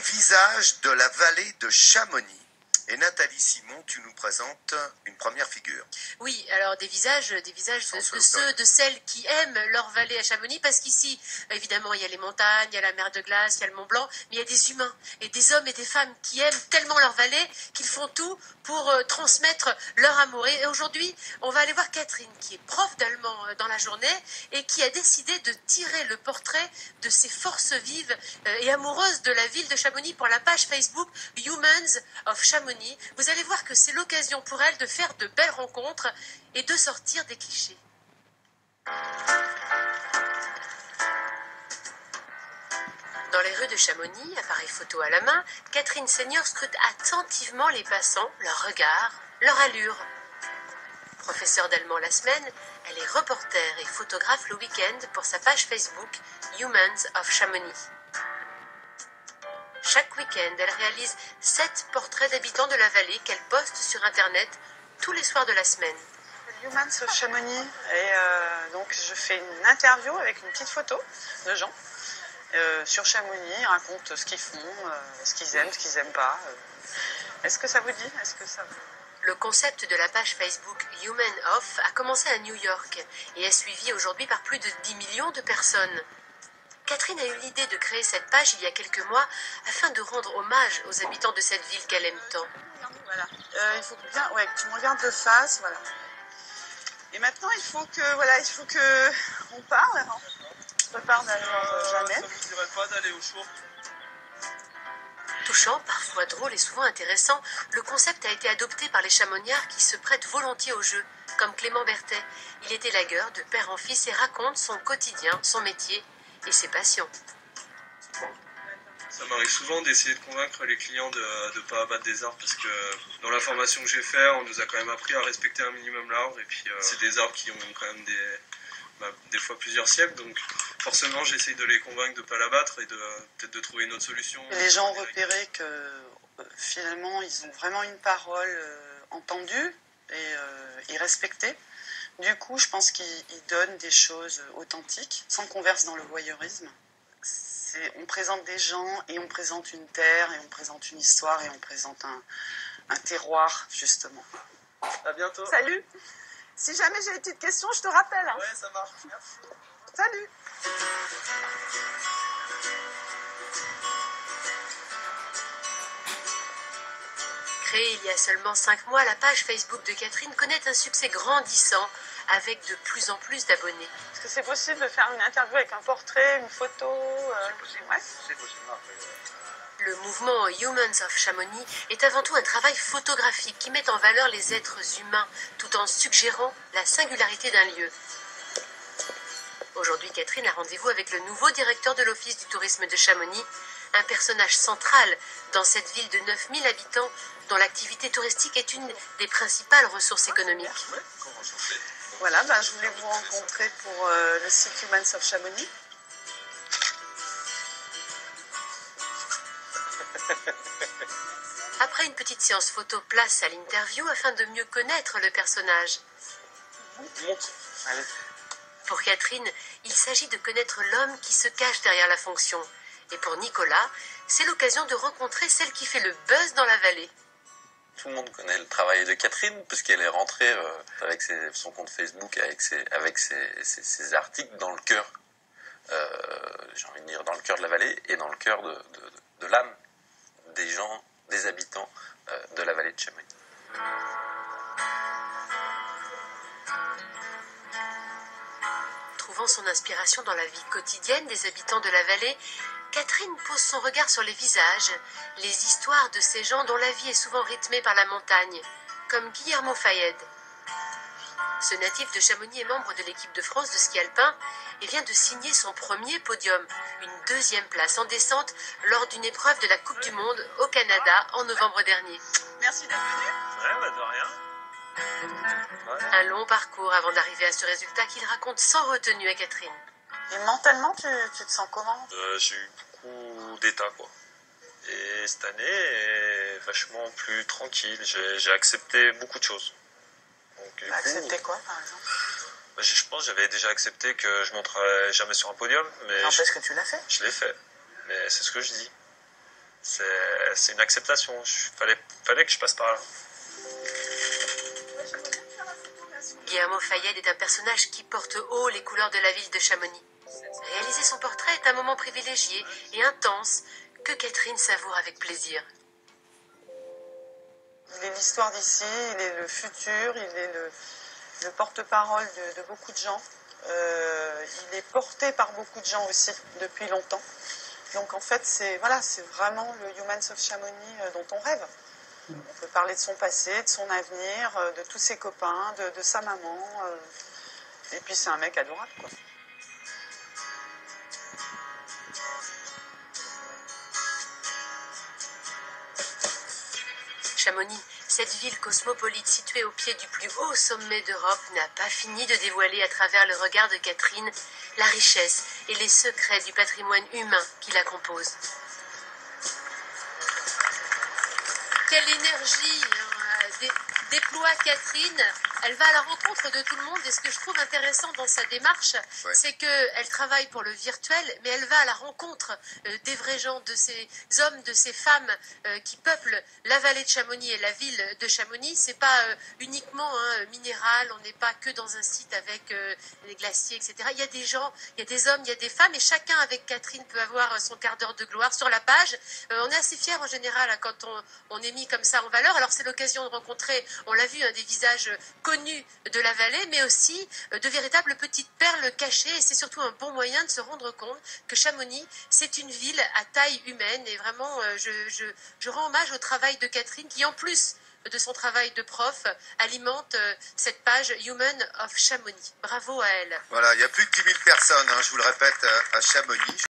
visages de la vallée de Chamonix. Et Nathalie Simon, tu nous présentes une première figure. Oui, alors des visages de celles qui aiment leur vallée à Chamonix, parce qu'ici, évidemment, il y a les montagnes, il y a la mer de glace, il y a le Mont Blanc, mais il y a des humains et des hommes et des femmes qui aiment tellement leur vallée qu'ils font tout pour transmettre leur amour. Et aujourd'hui, on va aller voir Catherine, qui est prof d'allemand dans la journée et qui a décidé de tirer le portrait de ces forces vives et amoureuses de la ville de Chamonix pour la page Facebook Humans of Chamonix. Vous allez voir que c'est l'occasion pour elle de faire de belles rencontres et de sortir des clichés. Dans les rues de Chamonix, appareil photo à la main, Catherine Senior scrute attentivement les passants, leur regard, leur allure. Professeure d'allemand la semaine, elle est reporter et photographe le week-end pour sa page Facebook Humans of Chamonix. Chaque week-end, elle réalise 7 portraits d'habitants de la vallée qu'elle poste sur Internet tous les soirs de la semaine. Humans of Chamonix, et donc je fais une interview avec une petite photo de gens sur Chamonix. Ils racontent ce qu'ils font, ce qu'ils aiment, ce qu'ils n'aiment pas. Est-ce que ça vous dit? Le concept de la page Facebook Human Of a commencé à New York et est suivi aujourd'hui par plus de 10 millions de personnes. Catherine a eu l'idée de créer cette page il y a quelques mois afin de rendre hommage aux habitants de cette ville qu'elle aime tant. Voilà. Il faut bien, que tu me regardes de face, voilà. Et maintenant, il faut que on parle. Hein. On parle jamais. Ça ne vous dirait pas d'aller au show? Touchant, parfois drôle et souvent intéressant, le concept a été adopté par les chamoniards qui se prêtent volontiers au jeu, comme Clément Berthet. Il est élagueur de père en fils et raconte son quotidien, son métier et ses passions. Ça m'arrive souvent d'essayer de convaincre les clients de ne pas abattre des arbres parce que dans la formation que j'ai faite, on nous a quand même appris à respecter un minimum l'arbre et puis c'est des arbres qui ont quand même des fois plusieurs siècles, donc forcément j'essaye de les convaincre de ne pas l'abattre et peut-être de trouver une autre solution. Et les gens ont repéré que finalement ils ont vraiment une parole entendue et respectée. Du coup, je pense qu'ils donnent des choses authentiques, sans qu'on verse dans le voyeurisme. On présente des gens, et on présente une terre, et on présente une histoire, et on présente un terroir, justement. À bientôt. Salut. Si jamais j'ai des petites questions, je te rappelle. Hein. Ouais, ça marche. Merci. Salut. Créée il y a seulement 5 mois, la page Facebook de Catherine connaît un succès grandissant avec de plus en plus d'abonnés. Est-ce que c'est possible de faire une interview avec un portrait, une photo C'est possible. Ouais. C'est possible. Le mouvement Humans of Chamonix est avant tout un travail photographique qui met en valeur les êtres humains tout en suggérant la singularité d'un lieu. Aujourd'hui, Catherine a rendez-vous avec le nouveau directeur de l'Office du tourisme de Chamonix, un personnage central dans cette ville de 9000 habitants dont l'activité touristique est une des principales ressources économiques. Voilà, je voulais vous rencontrer pour le site Humans of Chamonix. Après une petite séance photo, place à l'interview afin de mieux connaître le personnage. Pour Catherine, il s'agit de connaître l'homme qui se cache derrière la fonction. Et pour Nicolas, c'est l'occasion de rencontrer celle qui fait le buzz dans la vallée. Tout le monde connaît le travail de Catherine, puisqu'elle est rentrée avec son compte Facebook, avec ses articles dans le cœur, j'ai envie de dire, dans le cœur de la vallée et dans le cœur de l'âme des gens, des habitants de la vallée de Chamonix. Trouvant son inspiration dans la vie quotidienne des habitants de la vallée, Catherine pose son regard sur les visages, les histoires de ces gens dont la vie est souvent rythmée par la montagne, comme Guillermo Fayed. Ce natif de Chamonix est membre de l'équipe de France de ski alpin et vient de signer son premier podium, une 2e place en descente lors d'une épreuve de la Coupe du Monde au Canada en novembre dernier. Merci d'être venu. Ouais, de rien. Un long parcours avant d'arriver à ce résultat qu'il raconte sans retenue à Catherine. Et mentalement, tu te sens comment? J'ai eu beaucoup d'état, quoi. Et cette année est vachement plus tranquille. J'ai accepté beaucoup de choses. Donc, Accepté quoi, par exemple? Je pense que j'avais déjà accepté que je ne monterais jamais sur un podium. Mais N'empêche que tu l'as fait. je l'ai fait. Mais c'est ce que je dis. c'est une acceptation. Fallait que je passe par là. Guillermo Fayed est un personnage qui porte haut les couleurs de la ville de Chamonix. Réaliser son portrait est un moment privilégié et intense que Catherine savoure avec plaisir. Il est l'histoire d'ici, il est le futur, il est le porte-parole de beaucoup de gens. Il est porté par beaucoup de gens aussi depuis longtemps. Donc en fait, c'est vraiment le Humans of Chamonix dont on rêve. On peut parler de son passé, de son avenir, de tous ses copains, de sa maman. Et puis c'est un mec adorable, quoi. Chamonix, cette ville cosmopolite située au pied du plus haut sommet d'Europe, n'a pas fini de dévoiler à travers le regard de Catherine la richesse et les secrets du patrimoine humain qui la compose. Quelle énergie déploie Catherine. Elle va à la rencontre de tout le monde, et ce que je trouve intéressant dans sa démarche, c'est qu'elle travaille pour le virtuel, mais elle va à la rencontre des vrais gens, de ces hommes, de ces femmes qui peuplent la vallée de Chamonix et la ville de Chamonix. C'est pas uniquement minéral, on n'est pas que dans un site avec les glaciers, etc. Il y a des gens, il y a des hommes, il y a des femmes, et chacun avec Catherine peut avoir son quart d'heure de gloire sur la page. On est assez fiers en général quand on est mis comme ça en valeur. Alors c'est l'occasion de rencontrer, on l'a vu, des visages connus de la vallée, mais aussi de véritables petites perles cachées, et c'est surtout un bon moyen de se rendre compte que Chamonix, c'est une ville à taille humaine, et vraiment je rends hommage au travail de Catherine, qui en plus de son travail de prof, alimente cette page Human of Chamonix. Bravo à elle. Voilà, il y a plus de 10 000 personnes, je vous le répète, à Chamonix.